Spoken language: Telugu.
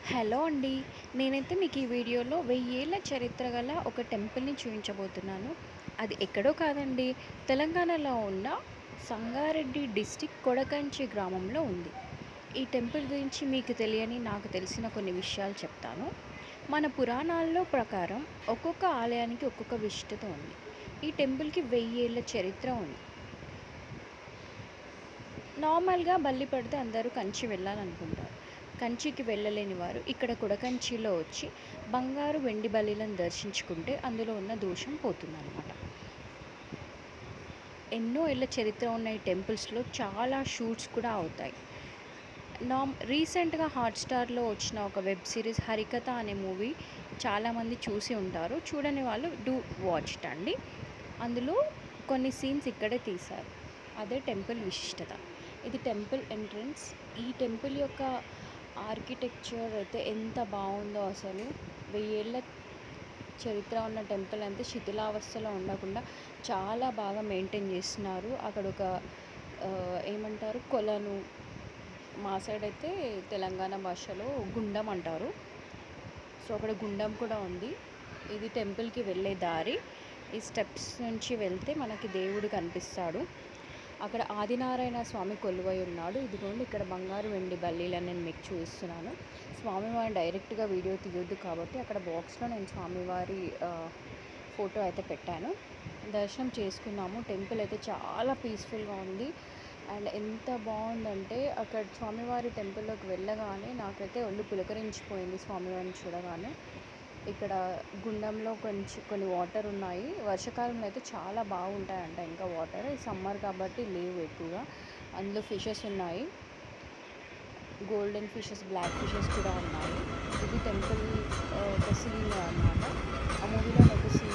హలో అండి. నేనైతే మీకు ఈ వీడియోలో 1000 ఏళ్ల చరిత్ర గల ఒక టెంపుల్‌ని చూయించబోతున్నాను. అది ఎక్కడో కాదండి, తెలంగాణలో ఉన్న సంగారెడ్డి డిస్ట్రిక్ట్ కొడకంచి గ్రామంలో ఉంది. ఈ టెంపుల్ గురించి మీకు తెలియని, నాకు తెలిసిన కొన్ని విషయాలు చెప్తాను. మన పురాణాల్లో ప్రకారం ఒక్కొక్క ఆలయానికి ఒక్కొక్క విశిష్టత ఉంది. ఈ టెంపుల్‌కి 1000 ఏళ్ల చరిత్ర ఉంది. నార్మల్‌గా బల్లి పడితే అందరూ కంచి వెళ్ళాలనుకుంటారు. కంచికి వెళ్ళలేని వారు ఇక్కడ కుడకంచిలో వచ్చి బంగారు, వెండి బల్లిలను దర్శించుకుంటే అందులో ఉన్న దోషం పోతుందన్నమాట. ఎన్నో ఏళ్ల చరిత్ర ఉన్న ఈ టెంపుల్స్‌లో చాలా షూట్స్ కూడా అవుతాయి. రీసెంట్‌గా హాట్‌స్టార్‌లో వచ్చిన ఒక వెబ్ సిరీస్ 'హరికథ' అనే మూవీ చాలామంది చూసి ఉంటారు. చూడని వాళ్ళు డూ వాచ్ ఇట్ అండి. అందులో కొన్ని సీన్స్ ఇక్కడే తీశారు. అదే టెంపుల్ విశిష్టత. ఇది టెంపుల్ ఎంట్రన్స్. ఈ టెంపుల్ యొక్క ఆర్కిటెక్చర్ అయితే ఎంత బాగుందో అసలు. 1000 ఏళ్ల చరిత్ర ఉన్న టెంపుల్ అయితే శిథిలావస్థలో ఉండకుండా చాలా బాగా మెయింటైన్ చేస్తున్నారు. అక్కడ ఒక ఏమంటారు, కొలను, మా సైడ్ అయితే తెలంగాణ భాషలో గుండం అంటారు. సో అక్కడ గుండం కూడా ఉంది. ఇది టెంపుల్కి వెళ్ళే దారి. ఈ స్టెప్స్ నుంచి వెళ్తే మనకి దేవుడు కనిపిస్తాడు. అక్కడ ఆదినారాయణ స్వామి కొలువై ఉన్నాడు. ఇదిగోండి, ఇక్కడ బంగారు, వెండి బల్లీలను నేను మీకు చూపిస్తున్నాను. స్వామివారి డైరెక్ట్గా వీడియో తీయొద్దు కాబట్టి అక్కడ బాక్స్లో నేను స్వామివారి ఫోటో అయితే పెట్టాను. దర్శనం చేసుకున్నాము. టెంపుల్ అయితే చాలా పీస్ఫుల్గా ఉంది. అండ్ ఎంత బాగుందంటే అక్కడ స్వామివారి టెంపుల్లోకి వెళ్ళగానే నాకైతే ఒళ్ళు పులకరించిపోయింది స్వామివారిని చూడగానే. ఇక్కడ గుండంలో కొన్ని వాటర్ ఉన్నాయి. వర్షాకాలంలో అయితే చాలా బాగుంటాయంట ఇంకా వాటర్. సమ్మర్ కాబట్టి లేవు ఎక్కువగా. అందులో ఫిషెస్ ఉన్నాయి, గోల్డెన్ ఫిషెస్, బ్లాక్ ఫిషెస్ కూడా ఉన్నాయి. ఇది టెంపుల్ ఒక సీన్ అన్నమాట. ఆ మూవీలో ఒక సీన్